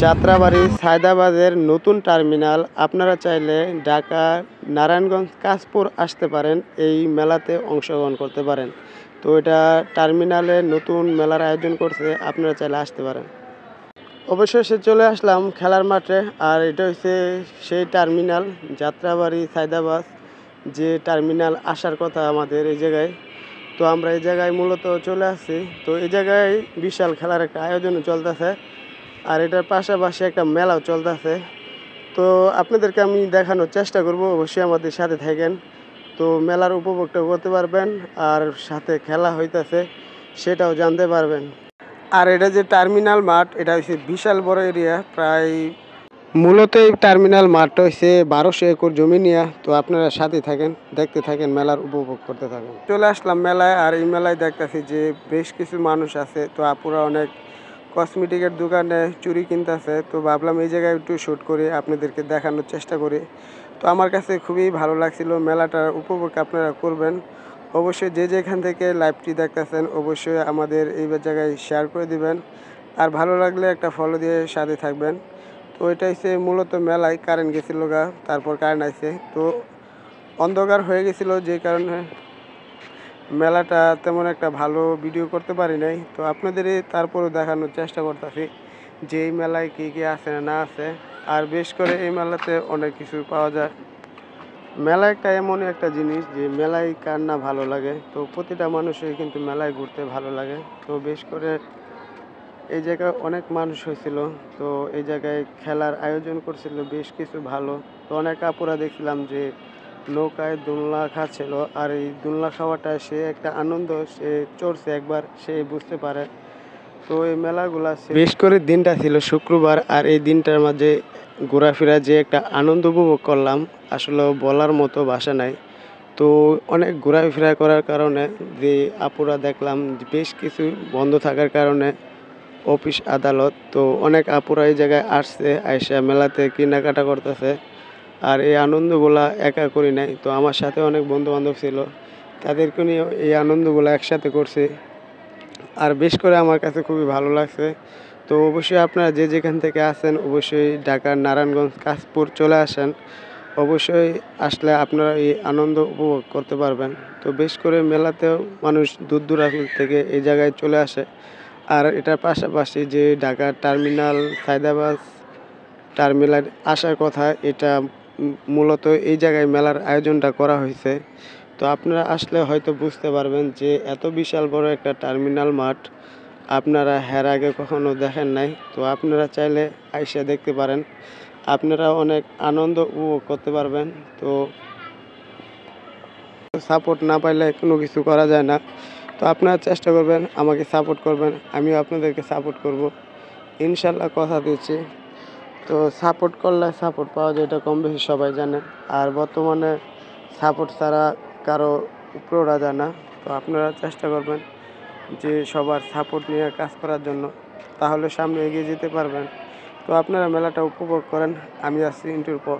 যাত্রাবাড়ি সায়দাবাদের নতুন টার্মিনাল। আপনারা চাইলে ঢাকা নারায়ণগঞ্জ কাশপুর আসতে পারেন, এই মেলাতে অংশগ্রহণ করতে পারেন। তো এটা টার্মিনালে নতুন মেলার আয়োজন করছে, আপনারা চাইলে আসতে পারেন। অবশেষে চলে আসলাম খেলার মাঠে। আর এটা হচ্ছে সেই টার্মিনাল যাত্রাবাড়ি সায়দাবাদ, যে টার্মিনাল আসার কথা আমাদের এই জায়গায়। তো আমরা এই জায়গায় মূলত চলে আসছি। তো এই জায়গায় বিশাল খেলার একটা আয়োজনও চলতেছে, আর এটার পাশাপাশি একটা মেলাও চলতেছে। তো আপনাদেরকে আমি দেখানোর চেষ্টা করব, অবশ্যই আমাদের সাথে থাকেন। তো মেলার উপভোগটা করতে পারবেন, আর সাথে খেলা হইতেছে সেটাও জানতে পারবেন। আর এটা যে টার্মিনাল মাঠ, এটা হচ্ছে বিশাল বড় এরিয়া। প্রায় মূলত এই টার্মিনাল মাঠটা হচ্ছে 1200 একর জমি নিয়ে। তো আপনারা সাথে থাকেন, দেখতে থাকেন, মেলার উপভোগ করতে থাকেন। চলে আসলাম মেলায়, আর এই মেলায় দেখতেছি যে বেশ কিছু মানুষ আছে। তো আপুরা অনেক কসমেটিকের দোকানে চুড়ি কিনতেছে। তো ভাবলাম এই জায়গায় একটু শ্যুট করে আপনাদেরকে দেখানোর চেষ্টা করি। তো আমার কাছে খুবই ভালো লাগছিল। মেলাটার উপভোগ আপনারা করবেন। অবশ্যই যে যেখান থেকে লাইভটি দেখতেছেন, অবশ্যই আমাদের এই জায়গায় শেয়ার করে দিবেন। আর ভালো লাগলে একটা ফলো দিয়ে সাথে থাকবেন। তো এটা হচ্ছে মূলত মেলায় কারেন্ট গেছিল গা, তারপর কারেন্ট আসছে। তো অন্ধকার হয়ে গেছিল, যে কারণে মেলাটা তেমন একটা ভালো ভিডিও করতে পারি নাই। তো আপনাদের তারপরেও দেখানোর চেষ্টা করতেছি যে এই মেলায় কী কী আছে না আছে। আর বেশ করে এই মেলাতে অনেক কিছু পাওয়া যায়। মেলা একটা এমনই একটা জিনিস যে মেলায় কার না ভালো লাগে। তো প্রতিটা মানুষের কিন্তু মেলায় ঘুরতে ভালো লাগে। তো বেশ করে এই জায়গায় অনেক মানুষ হয়েছিল। তো এই জায়গায় খেলার আয়োজন করছিল বেশ কিছু ভালো। তো অনেক আপুরা দেখছিলাম যে নৌকায় দোলনা খাচ্ছিল। আর এই দোলনা খাওয়াটা সে একটা আনন্দ, সে চড়ছে একবার, সে বুঝতে পারে। তো এই মেলাগুলা বেশ করে দিনটা ছিল শুক্রবার, আর এই দিনটার মাঝে ঘোরাফেরা যে একটা আনন্দ উপভোগ করলাম, আসলে বলার মতো ভাষা নাই। তো অনেক ঘোরাফেরা করার কারণে যে আপুরা দেখলাম বেশ কিছু বন্ধ থাকার কারণে অফিস আদালত, তো অনেক আপুরা এই জায়গায় আসছে, আইসা মেলাতে কেনাকাটা করতেছে। আর এই আনন্দগুলা একা করি নাই, তো আমার সাথে অনেক বন্ধু বান্ধব ছিল, তাদেরকে নিয়ে এই আনন্দগুলো একসাথে করছি। আর বেশ করে আমার কাছে খুবই ভালো লাগছে। তো অবশ্যই আপনারা যে যেখান থেকে আসেন, অবশ্যই ঢাকার নারায়ণগঞ্জ কাশপুর চলে আসেন। অবশ্যই আসলে আপনারা এই আনন্দ উপভোগ করতে পারবেন। তো বেশ করে মেলাতেও মানুষ দূর দূরান্ত থেকে এই জায়গায় চলে আসে। আর এটার পাশাপাশি যে ঢাকার টার্মিনাল সায়দাবাদ টার্মিনাল আসার কথা, এটা মূলত এই জায়গায় মেলার আয়োজনটা করা হয়েছে। তো আপনারা আসলে হয়তো বুঝতে পারবেন যে এত বিশাল বড় একটা টার্মিনাল মাঠ আপনারা এর আগে কখনো দেখেন নাই। তো আপনারা চাইলে আইসা দেখতে পারেন, আপনারা অনেক আনন্দ উপভোগ করতে পারবেন। তো সাপোর্ট না পাইলে কোনো কিছু করা যায় না। তো আপনারা চেষ্টা করবেন, আমাকে সাপোর্ট করবেন, আমিও আপনাদেরকে সাপোর্ট করব, ইনশাল্লাহ, কথা দিচ্ছি। তো সাপোর্ট করলে সাপোর্ট পাওয়া যায়, এটা কম বেশি সবাই জানে। আর বর্তমানে সাপোর্ট ছাড়া কারো উপরে ওঠা যায় না। তো আপনারা চেষ্টা করবেন যে সবার সাপোর্ট নিয়ে কাজ করার জন্য, তাহলে সামনে এগিয়ে যেতে পারবেন। তো আপনারা মেলাটা উপভোগ করেন, আমি আসছি ইন্টুর পর।